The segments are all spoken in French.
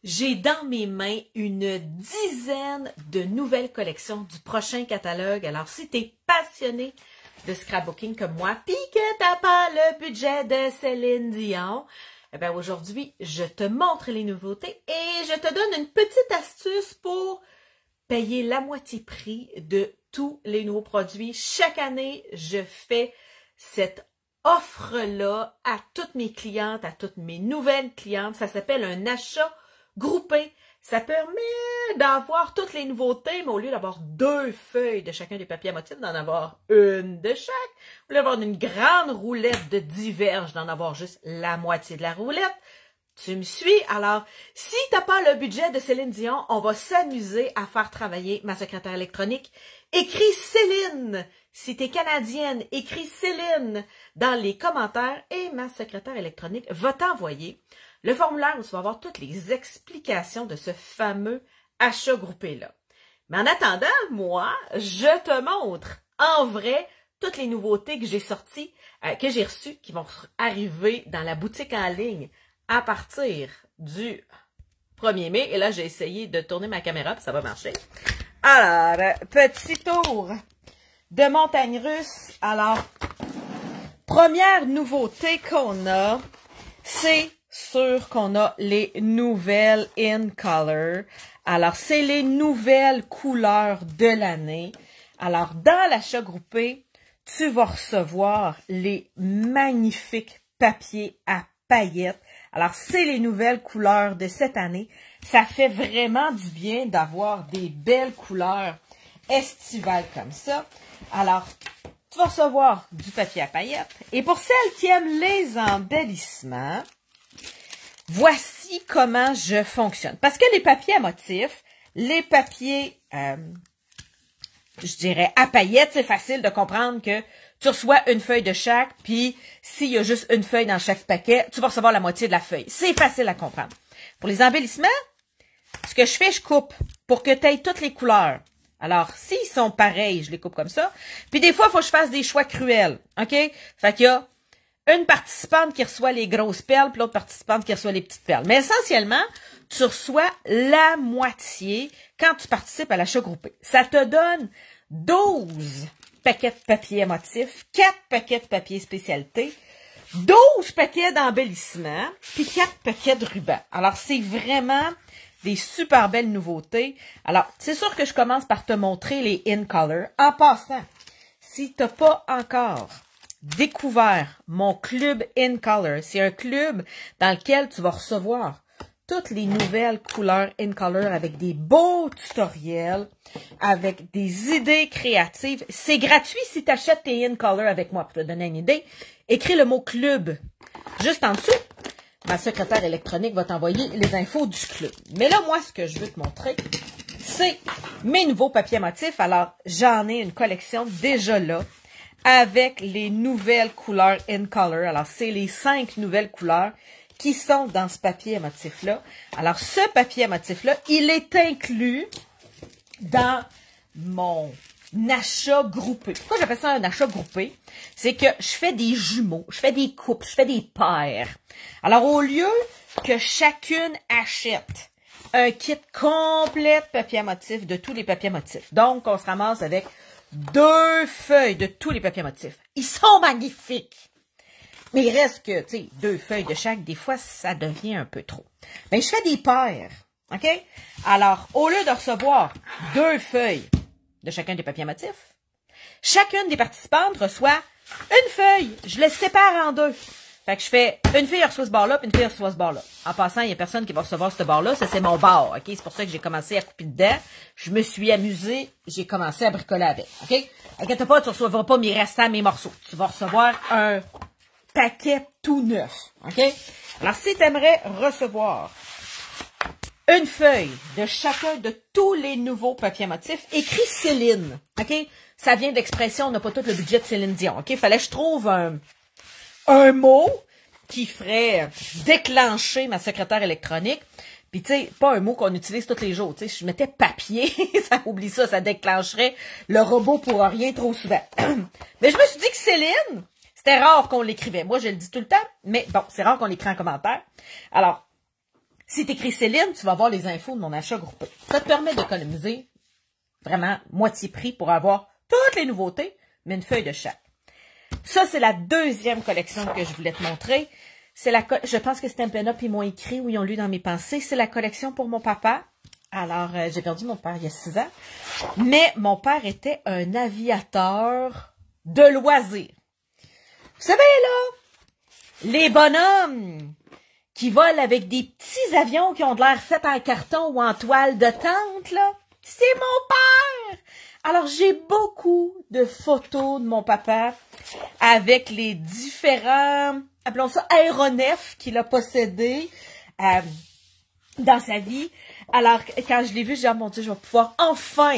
J'ai dans mes mains une dizaine de nouvelles collections du prochain catalogue. Alors, si tu es passionné de scrapbooking comme moi, puis que t'as pas le budget de Céline Dion, eh bien aujourd'hui, je te montre les nouveautés et je te donne une petite astuce pour payer la moitié prix de tous les nouveaux produits. Chaque année, je fais cette offre-là à toutes mes clientes, à toutes mes nouvelles clientes. Ça s'appelle un achat groupé. Ça permet d'avoir toutes les nouveautés, mais au lieu d'avoir 2 feuilles de chacun des papiers à motif, d'en avoir une de chaque. Au lieu d'avoir une grande roulette de 10 verges, d'en avoir juste la moitié de la roulette. Tu me suis? Alors, si t'as pas le budget de Céline Dion, on va s'amuser à faire travailler ma secrétaire électronique. Écris Céline. Si t'es canadienne, écris Céline dans les commentaires et ma secrétaire électronique va t'envoyer le formulaire où tu vas avoir toutes les explications de ce fameux achat groupé-là. Mais en attendant, moi, je te montre en vrai toutes les nouveautés que j'ai sorties, que j'ai reçues, qui vont arriver dans la boutique en ligne à partir du 1er mai. Et là, j'ai essayé de tourner ma caméra, puis ça va marcher. Alors, petit tour de montagne russe. Alors, première nouveauté qu'on a, c'est sûr qu'on a les nouvelles In Color. Alors, c'est les nouvelles couleurs de l'année. Alors, dans l'achat groupé, tu vas recevoir les magnifiques papiers à paillettes. Alors, c'est les nouvelles couleurs de cette année. Ça fait vraiment du bien d'avoir des belles couleurs estivales comme ça. Alors, tu vas recevoir du papier à paillettes. Et pour celles qui aiment les embellissements, voici comment je fonctionne. Parce que les papiers à motifs, les papiers, je dirais, à paillettes, c'est facile de comprendre que tu reçois une feuille de chaque, puis s'il y a juste une feuille dans chaque paquet, tu vas recevoir la moitié de la feuille. C'est facile à comprendre. Pour les embellissements, ce que je fais, je coupe pour que tu aies toutes les couleurs. Alors, s'ils sont pareils, je les coupe comme ça. Puis des fois, il faut que je fasse des choix cruels. OK? Fait qu'il y a une participante qui reçoit les grosses perles, puis l'autre participante qui reçoit les petites perles. Mais essentiellement, tu reçois la moitié quand tu participes à l'achat groupé. Ça te donne 12 paquets de papier à motif, 4 paquets de papier spécialité, 12 paquets d'embellissement, puis 4 paquets de ruban. Alors, c'est vraiment des super belles nouveautés. Alors, c'est sûr que je commence par te montrer les In Color. En passant, si tu n'as pas encore découvert mon club In Color, c'est un club dans lequel tu vas recevoir toutes les nouvelles couleurs In Color avec des beaux tutoriels, avec des idées créatives. C'est gratuit si tu achètes tes In Color avec moi. Pour te donner une idée, écris le mot club juste en dessous. Ma secrétaire électronique va t'envoyer les infos du club. Mais là, moi, ce que je veux te montrer, c'est mes nouveaux papiers à motifs. Alors, j'en ai une collection déjà là avec les nouvelles couleurs In Color. Alors, c'est les 5 nouvelles couleurs qui sont dans ce papier à motif-là. Alors, ce papier à motif-là, il est inclus dans mon achat groupé. Pourquoi j'appelle ça un achat groupé? C'est que je fais des jumeaux, je fais des couples, je fais des paires. Alors, au lieu que chacune achète un kit complet de papier à motif de tous les papiers à motif. Donc, on se ramasse avec 2 feuilles de tous les papiers à motif. Ils sont magnifiques. Mais il reste que, tu sais, 2 feuilles de chaque, des fois, ça devient un peu trop. Mais je fais des paires, OK? Alors, au lieu de recevoir 2 feuilles de chacun des papiers à motif, chacune des participantes reçoit une feuille. Je les sépare en 2. Fait que je fais, une fille reçoit ce bord-là, puis une fille reçoit ce bord-là. En passant, il n'y a personne qui va recevoir ce bord-là. Ça, c'est mon bord, OK? C'est pour ça que j'ai commencé à couper dedans. Je me suis amusée. J'ai commencé à bricoler avec, OK? Inquiète pas, tu ne recevras pas mes restants, mes morceaux. Tu vas recevoir un paquet tout neuf, OK? Alors, si tu aimerais recevoir une feuille de chacun de tous les nouveaux papiers à motifs, écris Céline, OK? Ça vient d'expression, on n'a pas tout le budget de Céline Dion, OK? Fallait que je trouve un mot qui ferait déclencher ma secrétaire électronique. Puis, tu sais, pas un mot qu'on utilise tous les jours. Tu sais, je mettais papier, ça oublie ça, ça déclencherait le robot pour rien trop souvent. Mais je me suis dit que Céline, c'était rare qu'on l'écrivait. Moi, je le dis tout le temps, mais bon, c'est rare qu'on l'écrit en commentaire. Alors, Si tu écris Céline, tu vas avoir les infos de mon achat groupé. Ça te permet d'économiser vraiment moitié prix pour avoir toutes les nouveautés, mais une feuille de chaque. Ça, c'est la deuxième collection que je voulais te montrer. Je pense que Stampin' Up, ils m'ont écrit ou ils ont lu dans mes pensées. C'est la collection pour mon papa. Alors, j'ai perdu mon père il y a 6 ans. Mais mon père était un aviateur de loisirs. Vous savez, là, les bonhommes qui volent avec des petits avions qui ont de l'air faits en carton ou en toile de tente, là, c'est mon père! Alors, j'ai beaucoup de photos de mon papa avec les différents, appelons ça, aéronefs qu'il a possédés dans sa vie. Alors, quand je l'ai vu, j'ai dit, oh mon Dieu, je vais pouvoir enfin,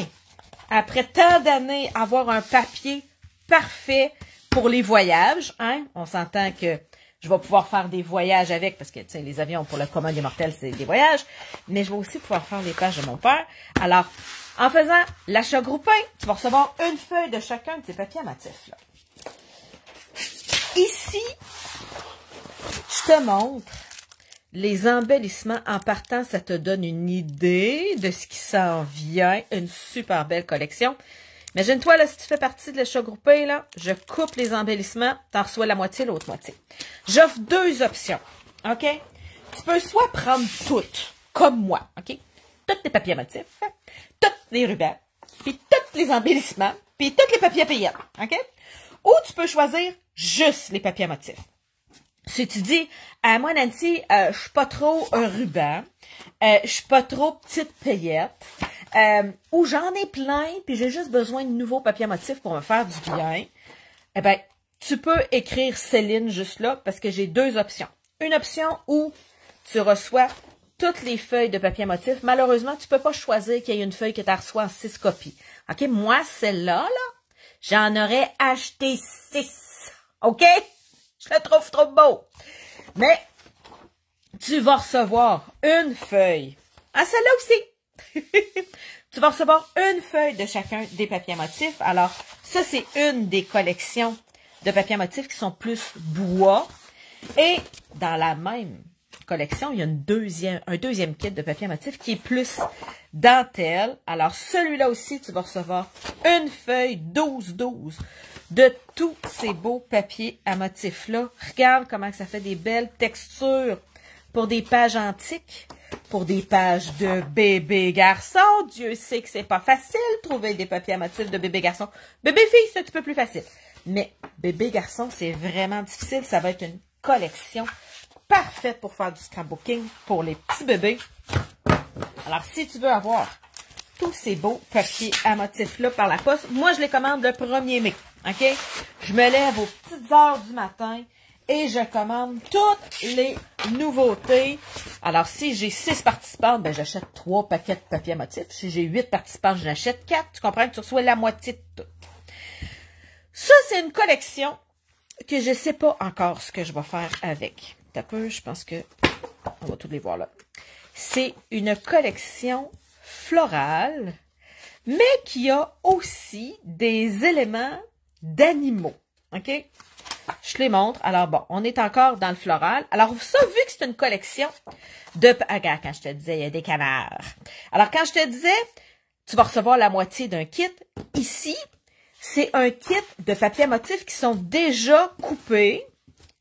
après tant d'années, avoir un papier parfait pour les voyages. Hein? On s'entend que je vais pouvoir faire des voyages avec, parce que tu sais, les avions pour le commun des mortels, c'est des voyages, mais je vais aussi pouvoir faire les pages de mon père. Alors, en faisant l'achat groupé, tu vas recevoir une feuille de chacun de tes papiers à motifs. Là. Ici, je te montre les embellissements. En partant, ça te donne une idée de ce qui s'en vient. Une super belle collection. Imagine-toi, là, si tu fais partie de l'achat groupé, là, je coupe les embellissements, t'en reçois la moitié, l'autre moitié. J'offre 2 options, OK? Tu peux soit prendre toutes, comme moi, OK? Tous les papiers à motifs, tous les rubans, puis tous les embellissements, puis tous les papiers à paillettes, OK? Ou tu peux choisir juste les papiers à motifs. Si tu dis, moi, Nancy, je suis pas trop un ruban, je suis pas trop petite paillette, ou j'en ai plein, puis j'ai juste besoin de nouveaux papiers à motifs pour me faire du bien, eh ben, tu peux écrire Céline juste là, parce que j'ai 2 options. Une option où tu reçois toutes les feuilles de papier à motifs. Malheureusement, tu peux pas choisir qu'il y ait une feuille que tu reçois en 6 copies. OK? Moi, celle-là, là, j'en aurais acheté 6. OK? Je le trouve trop beau. Mais, tu vas recevoir une feuille. Ah, celle-là aussi. Tu vas recevoir une feuille de chacun des papiers à motifs. Alors, ça, c'est une des collections de papiers à motifs qui sont plus bois. Et dans la même collection, il y a un deuxième kit de papier à motifs qui est plus dentelle. Alors, celui-là aussi, tu vas recevoir une feuille 12-12 de tous ces beaux papiers à motifs-là. Regarde comment ça fait des belles textures pour des pages antiques, pour des pages de bébé garçon. Dieu sait que c'est pas facile de trouver des papiers à motifs de bébé garçon. Bébé fille, c'est un petit peu plus facile. Mais bébé garçon, c'est vraiment difficile. Ça va être une collection parfaite pour faire du scrapbooking pour les petits bébés. Alors, si tu veux avoir tous ces beaux papiers à motifs-là par la poste, moi, je les commande le 1er mai. OK? Je me lève aux petites heures du matin et je commande toutes les nouveautés. Alors, si j'ai 6 participantes, ben, j'achète 3 paquets de papier à motifs. Si j'ai 8 participants, j'en achète 4. Tu comprends que tu reçois la moitié de tout. Ça, c'est une collection que je ne sais pas encore ce que je vais faire avec. T'as peu, je pense que on va tous les voir là. C'est une collection florale, mais qui a aussi des éléments d'animaux. OK? Je les montre. Alors bon, on est encore dans le floral. Alors ça, vu que c'est une collection de... Regarde, quand je te disais, il y a des canards. Alors quand je te disais, tu vas recevoir la moitié d'un kit. Ici, c'est un kit de papier à motifs qui sont déjà coupés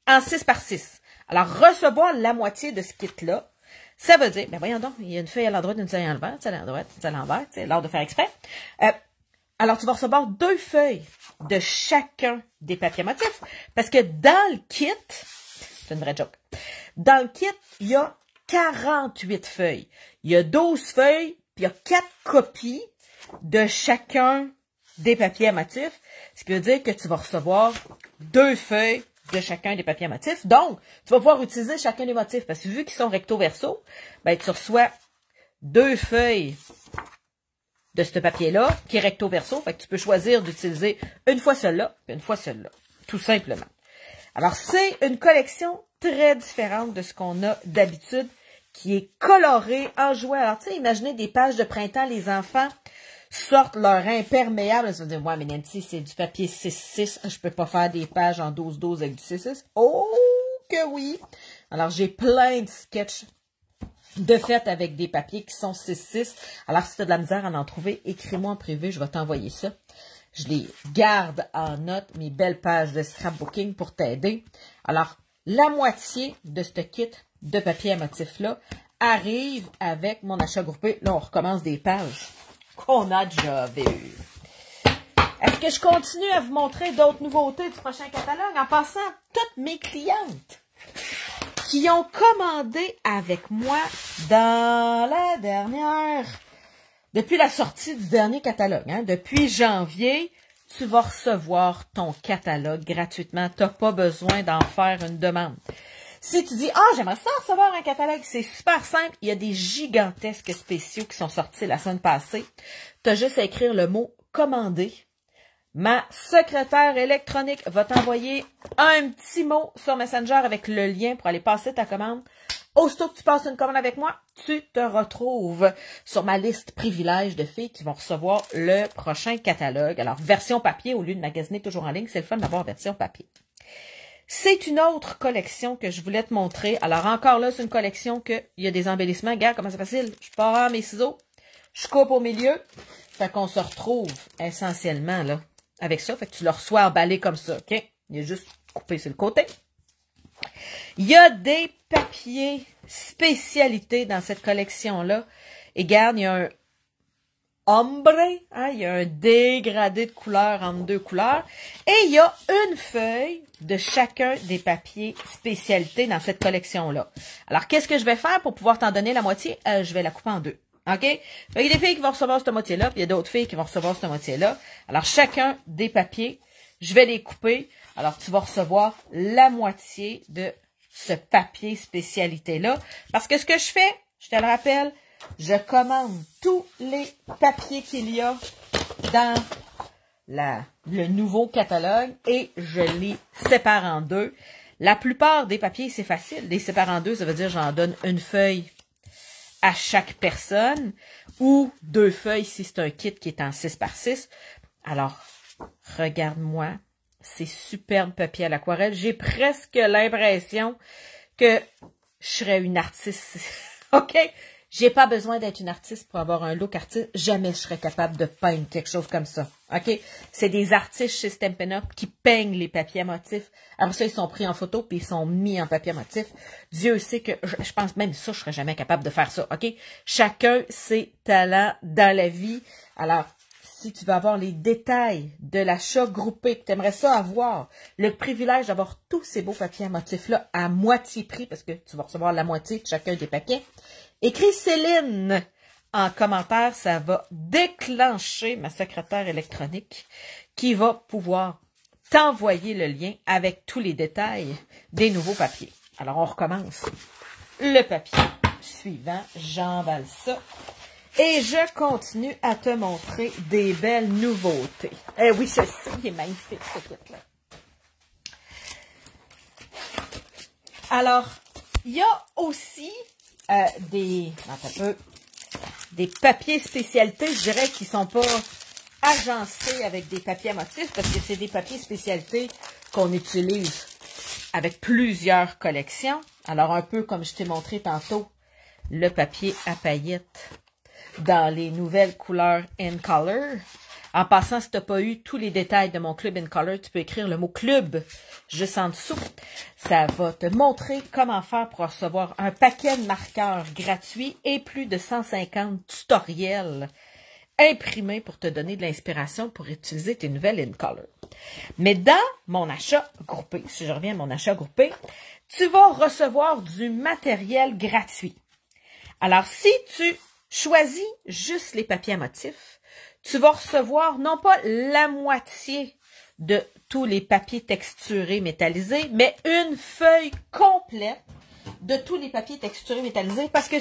en 6 par 6. Alors, recevoir la moitié de ce kit-là, ça veut dire, ben voyons donc, il y a une feuille à l'endroit, une feuille à l'envers, une feuille à droite, une feuille à l'envers, c'est l'art de faire exprès. Alors, tu vas recevoir 2 feuilles de chacun des papiers à motifs, parce que dans le kit, c'est une vraie joke, dans le kit, il y a 48 feuilles. Il y a 12 feuilles, puis il y a 4 copies de chacun des papiers à motifs, ce qui veut dire que tu vas recevoir 2 feuilles de chacun des papiers à motifs. Donc, tu vas pouvoir utiliser chacun des motifs, parce que vu qu'ils sont recto-verso, ben, tu reçois 2 feuilles de ce papier-là, qui est recto-verso, fait que tu peux choisir d'utiliser une fois celle-là, puis une fois celle-là, tout simplement. Alors, c'est une collection très différente de ce qu'on a d'habitude, qui est colorée, enjouée. Alors, tu sais, imaginez des pages de printemps, les enfants sortent leur imperméable. Ils se disent, ouais, mais Nancy, c'est du papier 6-6. Je peux pas faire des pages en 12-12 avec du 6-6. Oh, que oui! Alors, j'ai plein de sketchs de fait avec des papiers qui sont 6-6. Alors, si tu as de la misère à en trouver, écris-moi en privé, je vais t'envoyer ça. Je les garde en note, mes belles pages de scrapbooking pour t'aider. Alors, la moitié de ce kit de papier à motif-là arrive avec mon achat groupé. Là, on recommence des pages qu'on a déjà vues. Est-ce que je continue à vous montrer d'autres nouveautés du prochain catalogue en passant toutes mes clientes qui ont commandé avec moi dans la dernière, depuis la sortie du dernier catalogue, hein, depuis janvier, tu vas recevoir ton catalogue gratuitement. Tu n'as pas besoin d'en faire une demande. Si tu dis, ah, j'aimerais ça recevoir un catalogue, c'est super simple. Il y a des gigantesques spéciaux qui sont sortis la semaine passée. Tu as juste à écrire le mot commander. Ma secrétaire électronique va t'envoyer un petit mot sur Messenger avec le lien pour aller passer ta commande. Aussitôt que tu passes une commande avec moi, tu te retrouves sur ma liste privilège de filles qui vont recevoir le prochain catalogue. Alors, version papier au lieu de magasiner toujours en ligne, c'est le fun d'avoir version papier. C'est une autre collection que je voulais te montrer. Alors, encore là, c'est une collection qu'il y a des embellissements. Regarde comment c'est facile. Je pars mes ciseaux, je coupe au milieu. Fait qu'on se retrouve essentiellement là avec ça. Fait que tu le reçois emballé comme ça, OK? Il y a juste coupé sur le côté. Il y a des papiers spécialités dans cette collection-là. Et regarde, il y a un ombre, hein, il y a un dégradé de couleur entre deux couleurs. Et il y a une feuille de chacun des papiers spécialités dans cette collection-là. Alors, qu'est-ce que je vais faire pour pouvoir t'en donner la moitié? Je vais la couper en deux. OK? Il y a des filles qui vont recevoir cette moitié-là, puis il y a d'autres filles qui vont recevoir cette moitié-là. Alors, chacun des papiers, je vais les couper. Alors, tu vas recevoir la moitié de ce papier spécialité-là. Parce que ce que je fais, je te le rappelle, je commande tous les papiers qu'il y a dans le nouveau catalogue et je les sépare en deux. La plupart des papiers, c'est facile. Les séparer en deux, ça veut dire j'en donne une feuille à chaque personne ou deux feuilles si c'est un kit qui est en 6 par 6. Alors, regarde-moi ces superbes papiers à l'aquarelle. J'ai presque l'impression que je serais une artiste. OK? J'ai pas besoin d'être une artiste pour avoir un look artiste. Jamais je serais capable de peindre quelque chose comme ça. OK? C'est des artistes chez Stampin' Up qui peignent les papiers à motifs. Après ça, ils sont pris en photo puis ils sont mis en papier à motifs. Dieu sait que je pense même ça, je serais jamais capable de faire ça. OK? Chacun ses talents dans la vie. Alors, si tu veux avoir les détails de l'achat groupé, que tu aimerais ça avoir, le privilège d'avoir tous ces beaux papiers à motifs-là à moitié prix, parce que tu vas recevoir la moitié de chacun des paquets, écris Céline en commentaire, ça va déclencher ma secrétaire électronique qui va pouvoir t'envoyer le lien avec tous les détails des nouveaux papiers. Alors, on recommence. Le papier suivant, j'emballe ça. Et je continue à te montrer des belles nouveautés. Eh oui, je sais, il est magnifique ce kit-là. Alors, il y a aussi des papiers spécialités, je dirais, qui ne sont pas agencés avec des papiers à motifs, parce que c'est des papiers spécialités qu'on utilise avec plusieurs collections. Alors, un peu comme je t'ai montré tantôt, le papier à paillettes dans les nouvelles couleurs In Color. En passant, si tu n'as pas eu tous les détails de mon club In Color, tu peux écrire le mot club juste en dessous. Ça va te montrer comment faire pour recevoir un paquet de marqueurs gratuits et plus de 150 tutoriels imprimés pour te donner de l'inspiration pour utiliser tes nouvelles In Color. Mais dans mon achat groupé, si je reviens à mon achat groupé, tu vas recevoir du matériel gratuit. Alors, si tu choisis juste les papiers à motifs, tu vas recevoir non pas la moitié de tous les papiers texturés métallisés, mais une feuille complète de tous les papiers texturés métallisés parce que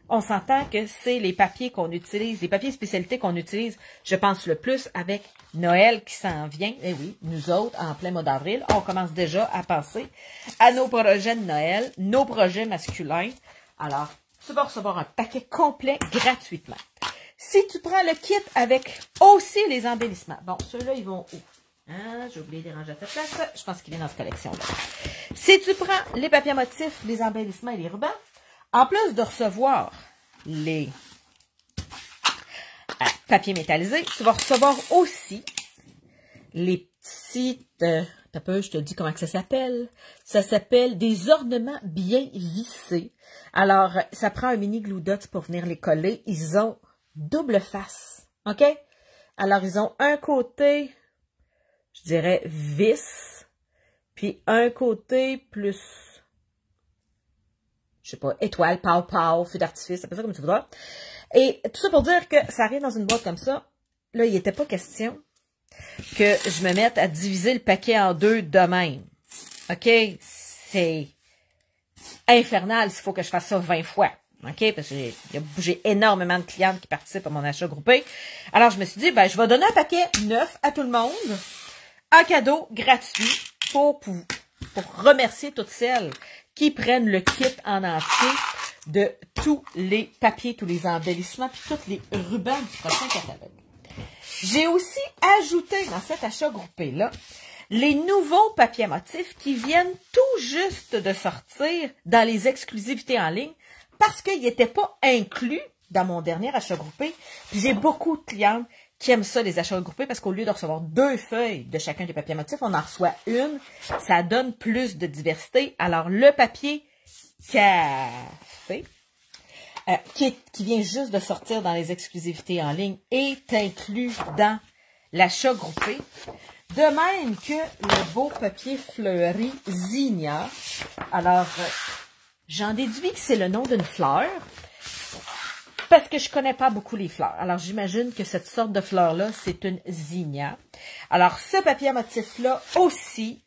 on s'entend que c'est les papiers qu'on utilise, les papiers spécialités qu'on utilise, je pense le plus avec Noël qui s'en vient. Eh oui, nous autres, en plein mois d'avril, on commence déjà à penser à nos projets de Noël, nos projets masculins. Alors, tu vas recevoir un paquet complet gratuitement. Si tu prends le kit avec aussi les embellissements. Bon, ceux-là, ils vont où? Hein, j'ai oublié de ranger à cette place. Je pense qu'il est dans cette collection-là. Si tu prends les papiers à motifs, les embellissements et les rubans, En plus de recevoir les papiers métallisés, tu vas recevoir aussi les petites... T'as peu, je te dis comment que ça s'appelle. Ça s'appelle des ornements bien vissés. Alors, ça prend un mini glue dot pour venir les coller. Ils ont double face. OK? Alors, ils ont un côté, je dirais, vis, puis un côté plus, je sais pas, étoile, pow, feu d'artifice, appelle ça comme tu voudras. Et tout ça pour dire que ça arrive dans une boîte comme ça. Là, il n'était pas question que je me mette à diviser le paquet en deux de même. OK? C'est infernal s'il faut que je fasse ça 20 fois. OK? Parce que j'ai énormément de clientes qui participent à mon achat groupé. Alors, je me suis dit, ben, je vais donner un paquet neuf à tout le monde, en cadeau gratuit, pour remercier toutes celles qui prennent le kit en entier de tous les papiers, tous les embellissements, puis tous les rubans du prochain catalogue. J'ai aussi ajouté dans cet achat groupé-là les nouveaux papiers à motifs qui viennent tout juste de sortir dans les exclusivités en ligne parce qu'ils n'étaient pas inclus dans mon dernier achat groupé. Puis j'ai beaucoup de clientes qui aiment ça, les achats groupés, parce qu'au lieu de recevoir 2 feuilles de chacun des papiers à motifs, on en reçoit une. Ça donne plus de diversité. Alors, le papier café, qui vient juste de sortir dans les exclusivités en ligne, est inclus dans l'achat groupé. De même que le beau papier fleuri Zinnia. Alors, j'en déduis que c'est le nom d'une fleur, parce que je connais pas beaucoup les fleurs. Alors, j'imagine que cette sorte de fleur-là, c'est une zinnia. Alors, ce papier à motif-là aussi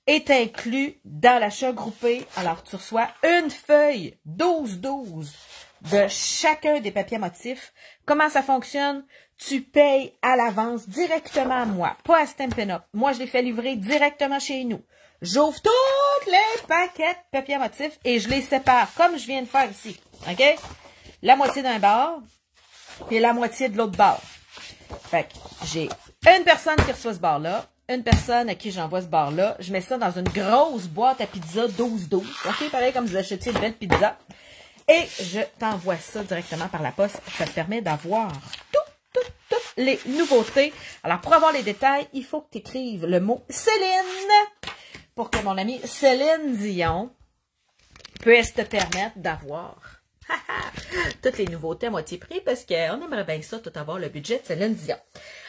est inclus dans l'achat groupé. Alors, tu reçois une feuille 12-12 de chacun des papiers à motifs. Comment ça fonctionne? Tu payes à l'avance directement à moi, pas à Stampin' Up. Moi, je les fais livrer directement chez nous. J'ouvre tous les paquets de papier à motifs et je les sépare, comme je viens de faire ici. OK? La moitié d'un bar, puis la moitié de l'autre bar. Fait que j'ai une personne qui reçoit ce bar-là, une personne à qui j'envoie ce bar-là. Je mets ça dans une grosse boîte à pizza 12-12. OK? Pareil comme vous achetiez une belle pizza. Et je t'envoie ça directement par la poste. Ça te permet d'avoir toutes les nouveautés. Alors, pour avoir les détails, il faut que tu écrives le mot Céline pour que mon amie Céline Dion puisse te permettre d'avoir toutes les nouveautés à moitié prix parce qu'on aimerait bien ça, tout avoir le budget de Céline Dion.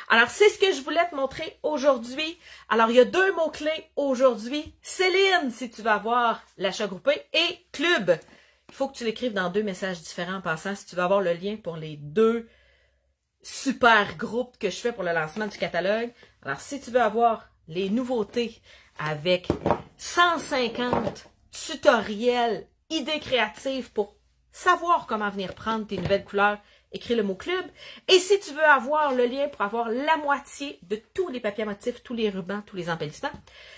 Alors, c'est ce que je voulais te montrer aujourd'hui. Alors, il y a 2 mots-clés aujourd'hui. Céline, si tu veux avoir l'achat groupé, et club. Il faut que tu l'écrives dans 2 messages différents en passant si tu veux avoir le lien pour les 2 super groupes que je fais pour le lancement du catalogue. Alors, si tu veux avoir les nouveautés avec 150 tutoriels, idées créatives pour savoir comment venir prendre tes nouvelles couleurs, écris le mot club. Et si tu veux avoir le lien pour avoir la moitié de tous les papiers à motifs, tous les rubans, tous les embellissements,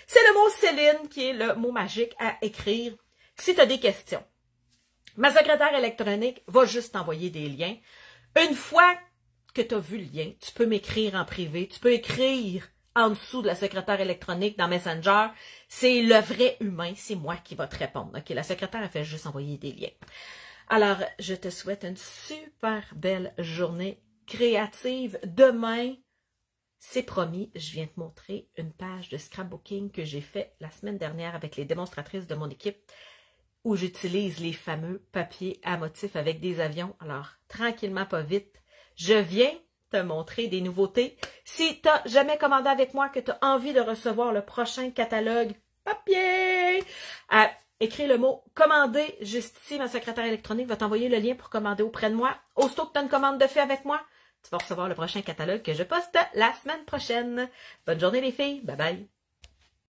c'est le mot Céline qui est le mot magique à écrire si tu as des questions. Ma secrétaire électronique va juste t'envoyer des liens. Une fois que tu as vu le lien, tu peux m'écrire en privé, tu peux écrire en dessous de la secrétaire électronique dans Messenger. C'est le vrai humain, c'est moi qui va te répondre. OK, la secrétaire, elle fait juste envoyer des liens. Alors, je te souhaite une super belle journée créative. Demain, c'est promis, je viens te montrer une page de scrapbooking que j'ai fait la semaine dernière avec les démonstratrices de mon équipe où j'utilise les fameux papiers à motifs avec des avions. Alors, tranquillement, pas vite, je viens te montrer des nouveautés. Si tu n'as jamais commandé avec moi, que tu as envie de recevoir le prochain catalogue papier, écris le mot « commander » juste ici. Ma secrétaire électronique va t'envoyer le lien pour commander auprès de moi. Aussitôt que tu as une commande de fait avec moi, tu vas recevoir le prochain catalogue que je poste la semaine prochaine. Bonne journée les filles. Bye bye.